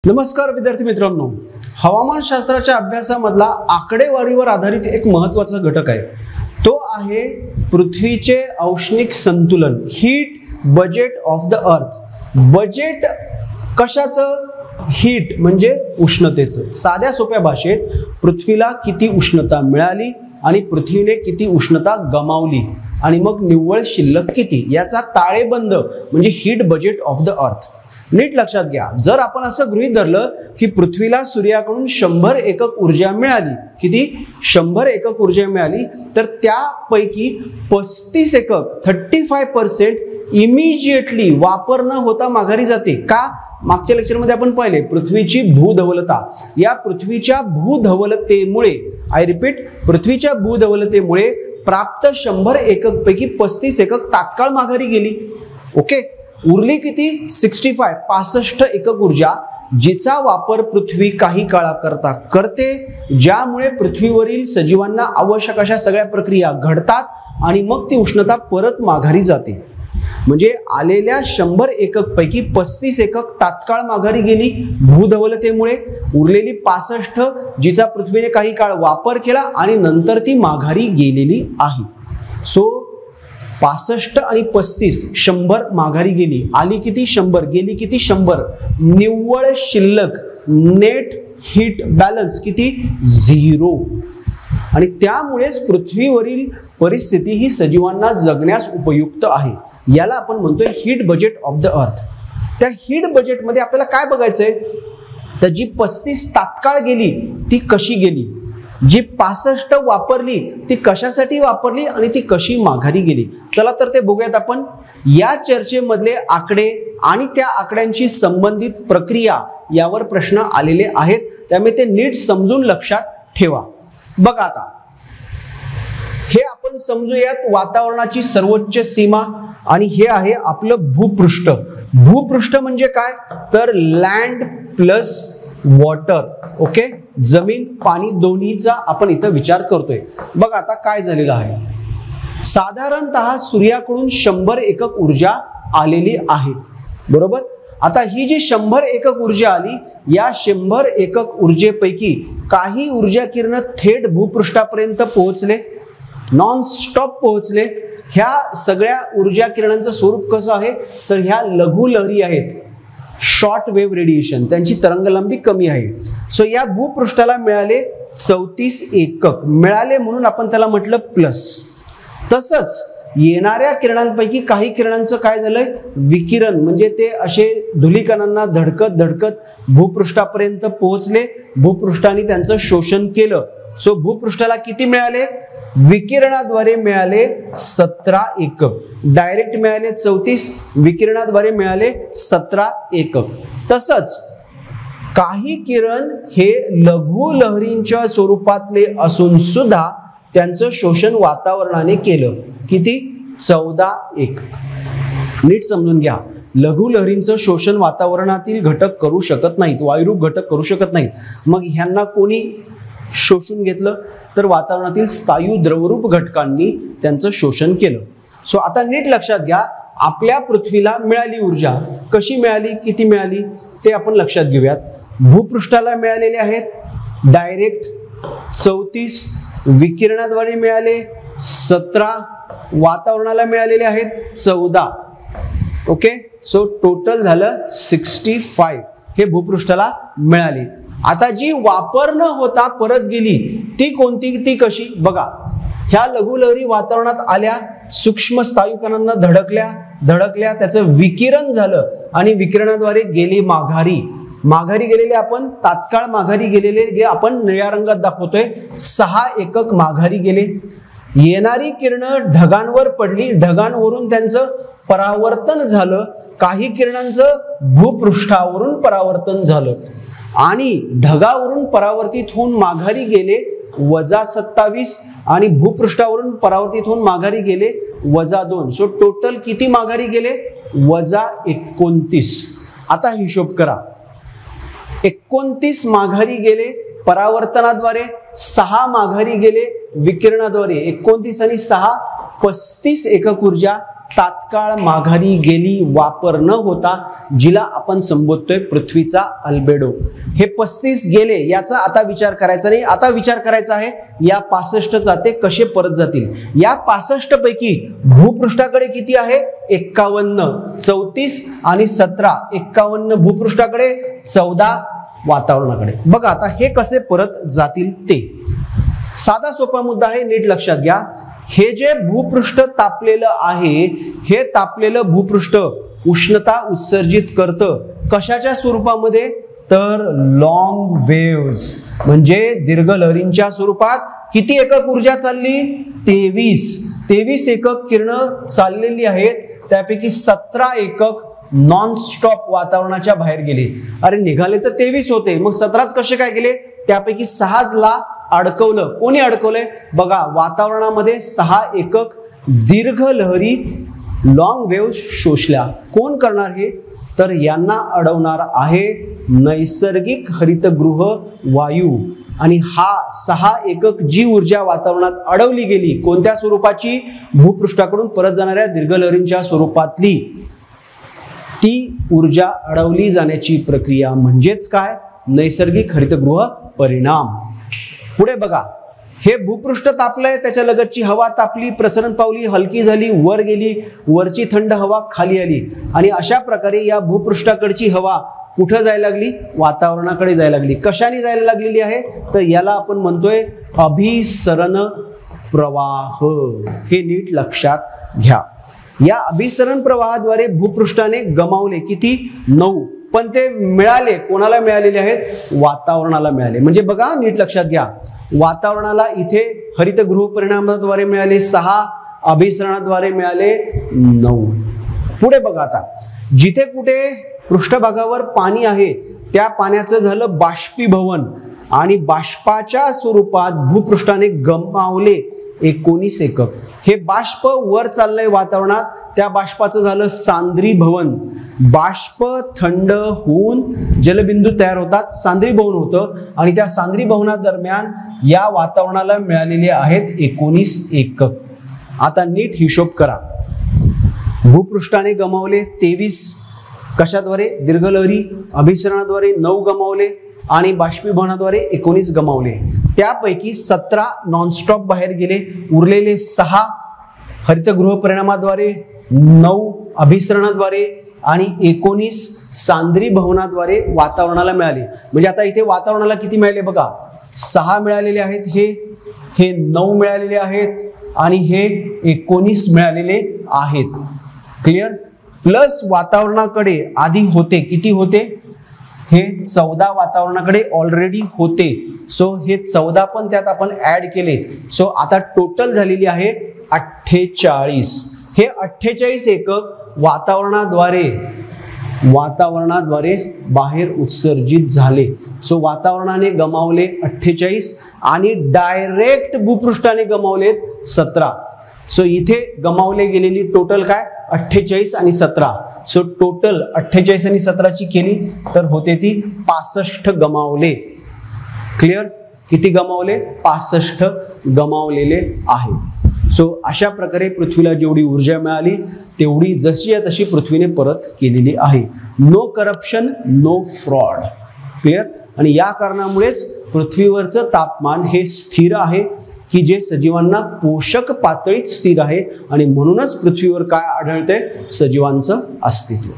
नमस्कार विद्यार्थी मित्रांनो, हवामानशास्त्राच्या अभ्यासामधला आकडेवारीवर आधारित एक महत्त्वाचा घटक आहे, तो आहे पृथ्वीचे औष्णिक संतुलन, heat budget of the earth. Budget कशाचं? हीट म्हणजे उष्णतेचं। साध्या सोप्या भाषेत पृथ्वीला किती उष्णता मिळाली आणि पृथ्वीने किती उष्णता गमावली आणि मग निव्वळ शिल्लक किती, याचा ताळेबंद म्हणजे heat budget of the earth. नीट लक्षात घ्या, जर आपण असं गृहीत धरलं की पृथ्वीला सूर्याकडून 100 एकक ऊर्जा मिळाली, किती? 100 एकक ऊर्जा मिळाली, तर त्यापैकी 35 एकक 35% इमिजिएटली वापर न होता माघारी जाते। का? मागच्या लेक्चरमध्ये आपण पाहिले पृथ्वीची भूधवलता, या पृथ्वीच्या भूधवलतेमुळे, आय रिपीट, पृथ्वीच्या भूधवलतेमुळे प्राप्त 100 एकक पैकी 35 एकक तात्काळ माघारी गेली। ओके, उरली किती? 65 एकक ऊर्जा, जिचा वापर पृथ्वी काही काळाकरता करते, ज्यामुळे पृथ्वीवरील सजीवांना आवश्यक अशा सगळ्या प्रक्रिया घडतात आणि मग ती उष्णता परत माघारी जाते। म्हणजे आलेल्या 100 एकक पैकी 35 एकक तात्काळ माघारी गेली भूधवलतेमुळे, उरलेली 65 जिचा पृथ्वीने काही काळ वापर केला आणि नंतर ती माघारी गेलेली आहे। सो 65 आणि 35, 100 माघारी गेली, आली किती? 100, गेली किती? 100। निव्वळ शिल्लक नेट हीट बॅलन्स किती? 0। आणि त्यामुळेच पृथ्वीवरील परिस्थिती ही सजीवांना जगण्यास उपयुक्त आहे। याला आपण म्हणतोय heat budget of the earth. त्या हीट बजेटमध्ये आपल्याला काय बघायचंय, तर जी 35 तात्काळ गेली ती कशी गेली, जी 65 वापरली ती कशासाठी वापरली आणि ती कशी माघारी गेली। चला तर ते बघूयात आपण। या चर्चेमधले आकडे आणि त्या आकड्यांची संबंधित प्रक्रिया यावर प्रश्न आलेले आहेत, त्यामुळे ते नीट समजून लक्षात ठेवा। बघा आता, हे आपण समजूयात वातावरणाची सर्वोच्च सीमा, आणि हे आहे आपलं भूपृष्ठ। भूपृष्ठ म्हणजे काय? तर लँड प्लस वॉटर। ओके, जमीन पाणी दोन्हीचा आपण इथं विचार करतोय। बघा आता काय झालेलं आहे, साधारणतः सूर्याकडून 100 एकक ऊर्जा आलेली आहे, बरोबर। आता ही जी 100 एकक ऊर्जा आली, या 100 एकक ऊर्जेपैकी काही ऊर्जा किरण थेट भूपृष्ठापर्यंत पोहोचले, नॉन स्टॉप पोहोचले। ह्या सगळ्या ऊर्जा किरणांचं स्वरूप कसं आहे, तर ह्या लघु लहरी आहेत, शॉर्ट वेव्ह रेडिएशन, त्यांची तरंगलांबी कमी आहे। सो या भूपृष्ठाला मिळाले 34 एकक मिळाले, म्हणून आपण त्याला म्हटलं प्लस। तसंच येणाऱ्या किरणांपैकी काही किरणांचं काय झालंय, विकिरण, म्हणजे ते असे धुलीकणांना धडकत धडकत भूपृष्ठापर्यंत पोहोचले, भूपृष्ठाने त्यांचं शोषण केलं। सो भूपृष्ठाला किती मिळाले? विकिरणाद्वारे मिळाले 17 एकक, डायरेक्ट मिळाले 34, विकिरणाद्वारे मिळाले 17 एकक। तसंच काही किरण हे लघु लहरींच्या स्वरूपातले असून सुद्धा त्यांचं शोषण वातावरणाने केलं, किती? 14 एकक। नीट समजून घ्या, लघु लहरींचं शोषण वातावरणातील घटक करू शकत नाहीत, वायुरूप घटक करू शकत नाहीत। मग ह्यांना कोणी शोषून घेतलं, तर वातावरणातील स्थायू द्रवरूप घटकांनी त्यांचं शोषण केलं। सो आता नीट लक्षात घ्या, आपल्या पृथ्वीला मिळाली ऊर्जा कशी मिळाली, किती मिळाली ते आपण लक्षात घेऊयात। भूपृष्ठाला मिळालेले आहेत डायरेक्ट 34, विकिरणाद्वारे मिळाले 17, वातावरणाला मिळालेले आहेत 14। ओके, सो टोटल झालं 65 हे भूपृष्ठाला मिळाले। आता जी वापर न होता परत गेली ती कोणती, ती कशी? बघा, ह्या लघु लहरी वातावरणात आल्या, सूक्ष्म स्थायू कणांना धडकल्या, त्याचं विकिरण झालं आणि विकिरणाद्वारे गेली माघारी। माघारी गेलेले आपण तात्काळ माघारी गेलेले आपण निळ्या रंगात दाखवतोय, 6 एकक माघारी गेले। येणारी किरण ढगांवर पडली, ढगांवरून त्यांचं परावर्तन झालं, काही किरणांचं भूपृष्ठावरून परावर्तन झालं आणि ढगावरून परावर्तित होऊन माघारी गेले -27 आणि भूपृष्ठावरून परावर्तित होऊन माघारी गेले -2। सो टोटल किती माघारी गेले? -29। आता हिशोब करा, 29 माघारी गेले परावर्तनाद्वारे, 6 माघारी गेले विकिरणाद्वारे, 29 आणि 6 35 एकक ऊर्जा तात्काळ माघारी गेली, वापर न होता, जिला आपण संबोधतोय पृथ्वीचा अल्बेडो. हे 35 गेले याचा आता विचार करायचा नाही. आता विचार करायचा आहे या 65चा ते कसे परत जातील. या 65 पैकी भूपृष्ठाकडे किती आहे? 51. 34 आणि 17. 51 भूपृष्ठाकडे, 14 वातावरणाकडे. बघा आता हे कसे परत जातील ते. साधा सोपा मुद्दा आहे, नीट लक्षात घ्या. हे जे भूपृष्ठ तापलेलं आहे, हे तापलेलं भूपृष्ठ उष्णता उत्सर्जित करतं. कशाच्या स्वरूपामध्ये? तर लॉंग वेव्स म्हणजे दीर्घ लहरींच्या स्वरूपात. किती एकक ऊर्जा चालली? 23 एकक किरण चाललेली आहेत. त्यापैकी 17 एकक नॉन स्टॉप वातावरणाच्या बाहेर गेले. अरे निघाले तर 23 होते, मग 17च कसे काय गेले? त्यापैकी 6ला अडकवलं. कोणी अडकवलंय? बघा, वातावरणामध्ये 6 एकक दीर्घ लहरी लॉंग वेव्ह शोषल्या. कोण करणार हे? तर यांना अडवणार आहे नैसर्गिक हरितगृह वायू. आणि हा 6 एकक जी ऊर्जा वातावरणात अडवली गेली, कोणत्या स्वरूपाची? भूपृष्ठाकडून परत जाणाऱ्या दीर्घ लहरींच्या स्वरूपातली. ती ऊर्जा अडवली जाण्याची प्रक्रिया म्हणजेच काय? नैसर्गिक हरितगृह परिणाम. पुढे बघा, हे भूपृष्ठ तापलंय, त्याच्या लगतची हवा तापली, प्रसरण पावली, हलकी झाली, वर गेली, वरची थंड हवा खाली आली. आणि अशा प्रकारे या भूपृष्ठाकडची हवा कुठं जायला लागली? वातावरणाकडे जायला लागली. कशाने जायला लागलेली आहे? तर याला आपण म्हणतोय अभिसरण प्रवाह. हे नीट लक्षात घ्या. या अभिसरण प्रवाहाद्वारे भूपृष्ठाने गमावले किती? 9. पण ते मिळाले कोणाला? मिळालेले आहेत वातावरणाला मिळाले. म्हणजे बघा, नीट लक्षात घ्या, वातावरणाला इथे हरितगृह परिणामाद्वारे मिळाले 6, अभिसरणाद्वारे मिळाले 9. पुढे बघा, आता जिथे कुठे पृष्ठभागावर पाणी आहे त्या पाण्याचं झालं बाष्पीभवन. आणि बाष्पाच्या स्वरूपात भूपृष्ठाने गमावले 19 एकक. हे बाष्प वर चाललंय वातावरणात, त्या बाष्पाचं झालं सांद्रीभवन. बाष्प थंड होऊन जलबिंदू तयार होतात, सांद्रीभवन होतं. आणि त्या सांद्रीभवनादरम्यान या वातावरणाला मिळालेले आहेत 19 एकक. आता नीट हिशोब करा. भूपृष्ठाने गमावले 23. कशाद्वारे? दीर्घलहरी. अभिसरणाद्वारे 9 गमावले आणि बाष्पीभवनाद्वारे 19 गमावले. त्यापैकी 17 नॉनस्टॉप बाहेर गेले. उरलेले 6 हरितगृह परिणामाद्वारे, 9 अभिसरणाद्वारे आणि 19 सांद्रीभवनाद्वारे वातावरणाला मिळाले. म्हणजे आता इथे वातावरणाला किती मिळाले? बघा, 6 मिळालेले आहेत, हे 9 मिळालेले आहेत आणि हे 19 मिळालेले आहेत. क्लिअर? प्लस वातावरणाकडे आधी होते, किती होते? हे 14 वातावरणाकडे ऑलरेडी होते. सो हे 14 पण त्यात आपण ऍड केले. सो आता टोटल झालेली आहे 48. हे 48 एकक वातावरणाद्वारे बाहेर उत्सर्जित झाले. सो वातावरणाने गमावले 48 आणि डायरेक्ट भूपृष्ठाने गमावलेत 17. सो इथे गमावले गेलेली टोटल काय? 48 आणि 17. सो टोटल 48 आणि 17ची केली तर होते ती 65 गमावले. क्लिअर? किती गमावले? 65 गमावलेले आहे. सो अशा प्रकारे पृथ्वीला जेवढी ऊर्जा मिळाली तेवढी जशी तशी पृथ्वीने परत केलेली आहे. No corruption, no fraud. Clear? आणि या कारणामुळेच पृथ्वीवरचं तापमान हे स्थिर आहे, की जे सजीवांना पोषक पातळीत स्थिर आहे. आणि म्हणूनच पृथ्वीवर काय आढळते? सजीवांचं अस्तित्व.